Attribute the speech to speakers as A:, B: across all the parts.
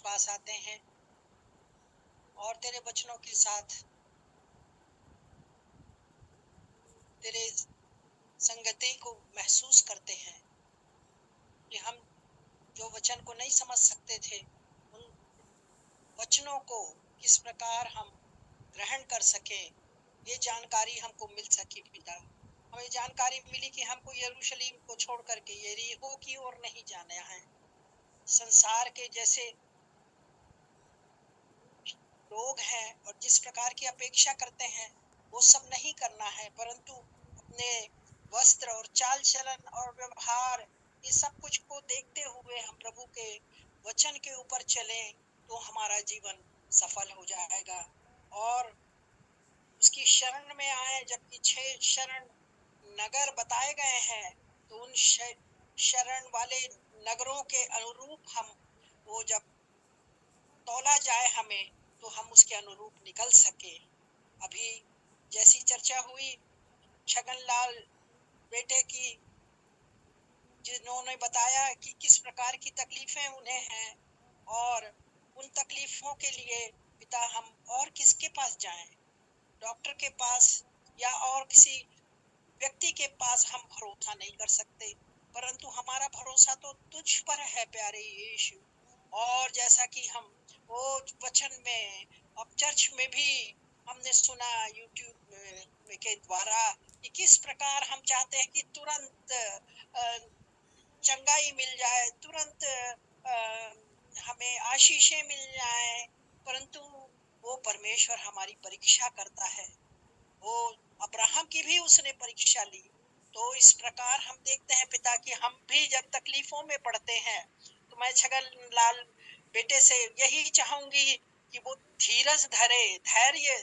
A: पास आते हैं और तेरे वचनों के साथ तेरे संगति को महसूस करते हैं कि हम जो वचन को नहीं समझ सकते थे, उन वचनों को किस प्रकार हम ग्रहण कर सके, ये जानकारी हमको मिल सकी पिता। हमें जानकारी मिली कि हमको यरूशलेम को छोड़ करके यरीहो की ओर नहीं जाना है। संसार के जैसे लोग हैं और जिस प्रकार की अपेक्षा करते हैं वो सब नहीं करना है, परंतु अपने वस्त्र और चाल चलन और व्यवहार ये सब कुछ को देखते हुए हम प्रभु के वचन के ऊपर चलें तो हमारा जीवन सफल हो जाएगा। और उसकी शरण में आए, जबकि 6 शरण नगर बताए गए हैं, तो उन शरण वाले नगरों के अनुरूप हम वो जब तौला जाए हमें तो हम उसके अनुरूप निकल सके। अभी जैसी चर्चा हुई छगनलाल बेटे की, जिन्होंने बताया कि किस प्रकार की तकलीफें उन्हें हैं और उन तकलीफों के लिए पिता हम और किसके पास जाएं, डॉक्टर के पास या और किसी व्यक्ति के पास हम भरोसा नहीं कर सकते, परंतु हमारा भरोसा तो तुझ पर है प्यारे यीशु। और जैसा कि हम वो वचन में अब चर्च में भी हमने सुना यूट्यूब के द्वारा कि किस प्रकार हम चाहते हैं कि तुरंत चंगाई मिल जाए, तुरंत हमें आशीषें मिल जाए, परंतु वो परमेश्वर हमारी परीक्षा करता है। वो अब्राहम की भी उसने परीक्षा ली। तो इस प्रकार हम देखते हैं पिता कि हम भी जब तकलीफों में पड़ते हैं तो मैं छगन लाल बेटे से यही चाहूंगी कि वो धीरज धरे, धैर्य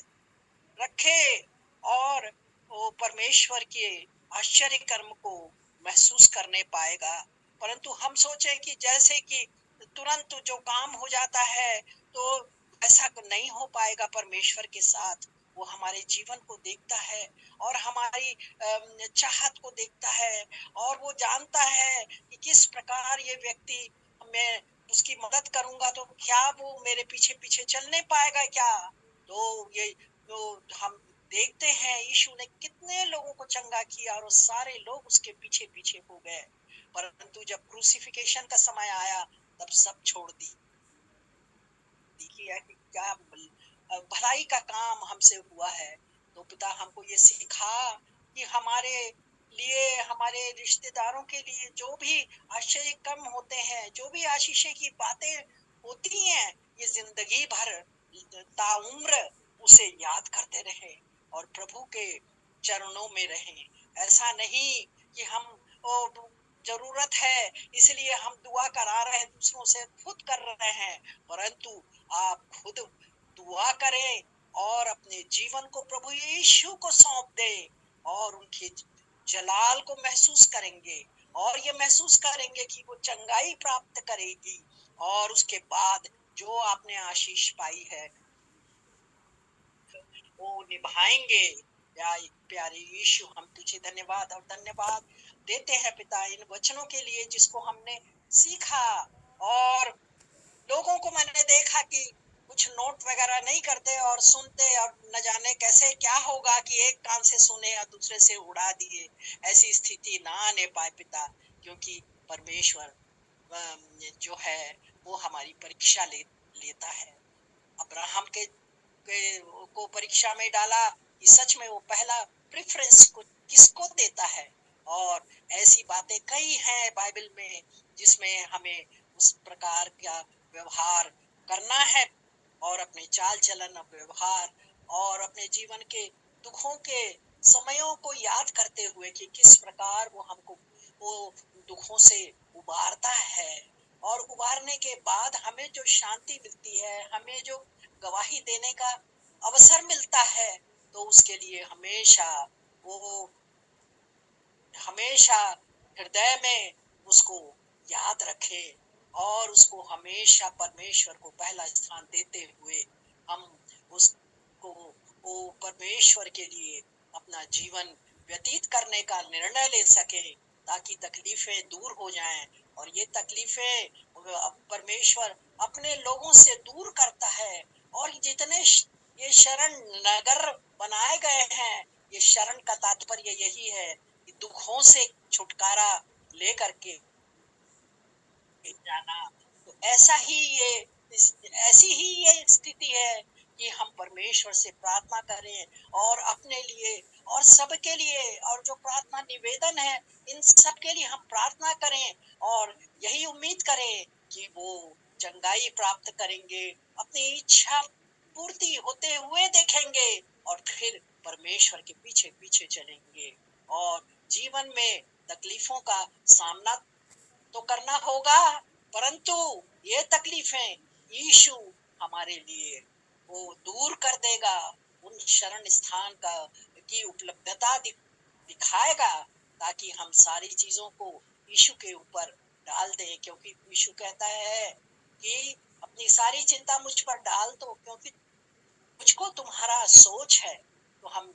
A: रखे और वो परमेश्वर के आश्चर्य कर्म को महसूस करने पाएगा। परंतु हम सोचें कि जैसे कि तुरंत जो काम हो जाता है तो ऐसा नहीं हो पाएगा। परमेश्वर के साथ वो हमारे जीवन को देखता है और हमारी चाहत को देखता है और वो जानता है कि किस प्रकार ये व्यक्ति, मैं उसकी मदद करूंगा तो क्या वो मेरे पीछे पीछे चलने पाएगा क्या। तो ये तो हम देखते हैं यीशु ने कितने लोगों को चंगा किया और वो सारे लोग उसके पीछे पीछे हो गए, परंतु जब क्रूसिफिकेशन का समय आया तब सब छोड़ दी किया कि क्या भलाई का काम हमसे हुआ है। तो पिता हमको ये सिखा कि हमारे लिए, हमारे रिश्तेदारों के लिए जो भी आश्चर्य कम होते हैं, जो भी आशीषें की बातें होती हैं, ये जिंदगी भर ताउम्र उसे याद करते रहे और प्रभु के चरणों में रहें। ऐसा नहीं कि हम जरूरत है इसलिए हम दुआ करा रहे हैं दूसरों से, खुद कर रहे हैं, परंतु आप खुद दुआ करें और अपने जीवन को प्रभु यीशु को सौंप दें और उनके जलाल को महसूस करेंगे और ये महसूस करेंगे कि वो चंगाई प्राप्त करेगी और उसके बाद जो आपने आशीष पाई है वो निभाएंगे। प्यारे यीशु, हम तुझे धन्यवाद और धन्यवाद देते हैं पिता इन वचनों के लिए जिसको हमने सीखा। और लोगों को मैंने देखा कि कुछ नोट वगैरह नहीं करते और सुनते और न जाने कैसे क्या होगा कि एक कान से सुने और दूसरे से उड़ा दिए। ऐसी स्थिति ना आने पाए पिता, क्योंकि परमेश्वर जो है वो हमारी परीक्षा लेता है। अब्राहम को परीक्षा में डाला कि सच में वो पहला प्रेफरेंस को किसको देता है। और ऐसी बातें कई हैं बाइबल में जिसमें हमें उस प्रकार का व्यवहार करना है और अपने चाल चलन और व्यवहार और अपने जीवन के दुखों के समयों को याद करते हुए कि किस प्रकार वो हमको वो दुखों से उबारता है और उबारने के बाद हमें जो शांति मिलती है, हमें जो गवाही देने का अवसर मिलता है, तो उसके लिए वो हमेशा हृदय में उसको याद रखें और उसको हमेशा परमेश्वर को पहला स्थान देते हुए हम उसको वो परमेश्वर के लिए अपना जीवन व्यतीत करने का निर्णय ले सके, ताकि तकलीफें दूर हो जाएं। और ये तकलीफें परमेश्वर अपने लोगों से दूर करता है। और जितने ये शरण नगर बनाए गए हैं, ये शरण का तात्पर्य यही है कि दुखों से छुटकारा लेकर के जाना। तो ऐसी ही ये स्थिति है कि हम परमेश्वर से प्रार्थना करें और अपने लिए और सबके लिए, और जो प्रार्थना निवेदन है इन सब के लिए हम प्रार्थना करें और यही उम्मीद करें कि वो चंगाई प्राप्त करेंगे, अपनी इच्छा पूर्ति होते हुए देखेंगे और फिर परमेश्वर के पीछे पीछे चलेंगे। और जीवन में तकलीफों का सामना तो करना होगा, परंतु ये तकलीफें यीशु हमारे लिए वो दूर कर देगा। उन शरण स्थान का की उपलब्धता दिखाएगा, ताकि हम सारी चीजों को यीशु के ऊपर डाल दें। क्योंकि यीशु कहता है कि अपनी सारी चिंता मुझ पर डाल दो, क्योंकि मुझको तुम्हारा सोच है। तो हम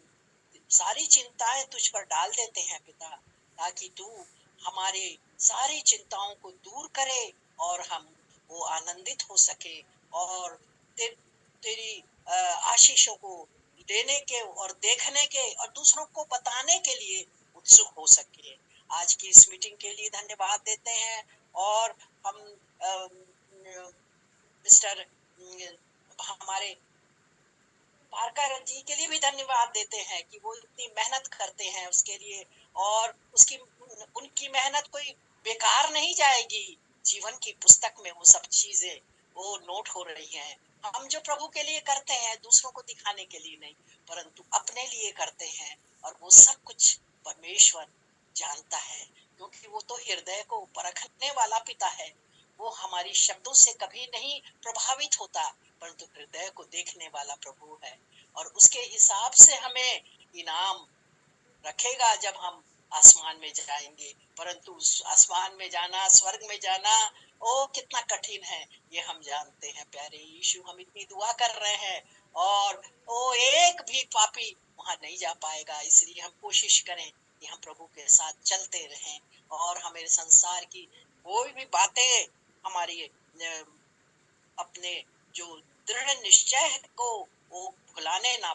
A: सारी चिंताएं तुझ पर डाल देते हैं पिता, ताकि तू हमारे सारी चिंताओं को दूर करे और हम वो आनंदित हो सके और तेरी आशीषों को देने के और देखने के और दूसरों को बताने के लिए उत्सुक हो सके। आज की इस मीटिंग के लिए धन्यवाद देते हैं और हम मिस्टर हमारे पारकर जी के लिए भी धन्यवाद देते हैं कि वो इतनी मेहनत करते हैं उसके लिए, और उनकी मेहनत कोई बेकार नहीं जाएगी। जीवन की पुस्तक में वो सब चीजें वो नोट हो रही हैं। हम जो प्रभु के लिए करते हैं दूसरों को दिखाने के लिए नहीं, परंतु अपने लिए करते हैं, और वो सब कुछ परमेश्वर जानता है, क्योंकि वो तो हृदय को परखने वाला पिता है। वो हमारी शब्दों से कभी नहीं प्रभावित होता, परंतु हृदय को देखने वाला प्रभु है, और उसके हिसाब से हमें इनाम रखेगा जब हम आसमान में जाएंगे। परंतु आसमान में जाना, स्वर्ग में जाना, ओ कितना कठिन है ये हम जानते हैं। प्यारे यीशु, हम इतनी दुआ कर रहे हैं और ओ एक भी पापी वहां नहीं जा पाएगा, इसलिए हम कोशिश करें कि हम प्रभु के साथ चलते रहें और हमें संसार की कोई भी बातें हमारी अपने जो दृढ़ निश्चय को वो भुलाने ना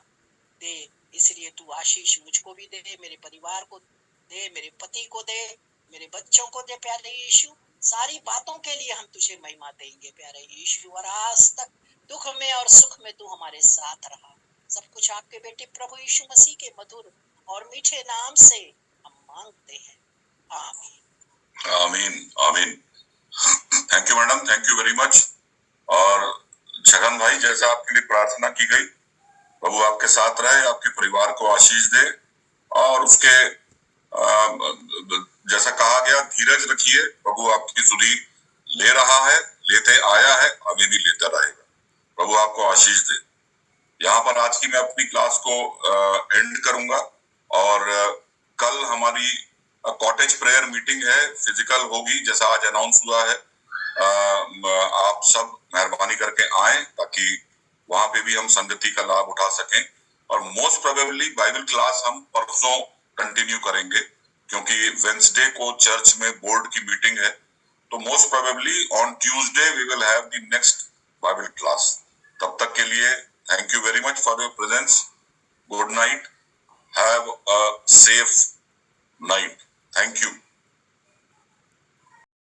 A: दे। इसलिए तू आशीष मुझको भी दे, मेरे परिवार को दे, मेरे पति को दे, मेरे बच्चों को दे। प्यारे यीशु, सारी बातों के लिए हम तुझे महिमा देंगे प्यारे यीशु। और आज तक दुख में और सुख में तू हमारे साथ रहा। सब कुछ आपके बेटे प्रभु यीशु मसीह के मधुर और मीठे नाम से हम मांगते हैं, आमीन।
B: आमीन आमीन। Thank you madam, thank you very much. और छगन भाई, जैसा आपके लिए प्रार्थना की गई, प्रभु आपके साथ रहे, आपके परिवार को आशीष दे, और उसके जैसा कहा गया, धीरज रखिए, प्रभु आपकी सुधि ले रहा है, लेते आया है, आगे भी लेता रहेगा। प्रभु आपको आशीष दे। यहाँ पर आज की मैं अपनी क्लास को एंड करूंगा, और कल हमारी कॉटेज प्रेयर मीटिंग है, फिजिकल होगी जैसा आज अनाउंस हुआ है। आप सब मेहरबानी करके आए, ताकि वहां पे भी हम संगति का लाभ उठा सकें। और मोस्ट प्रोबेबली बाइबल क्लास हम परसों कंटिन्यू करेंगे, क्योंकि वेंसडे को चर्च में बोर्ड की मीटिंग है। तो most probably on Tuesday we will have the next Bible class. तब तक के लिए thank you very much for your presence. Good night. Have a safe night. Thank you.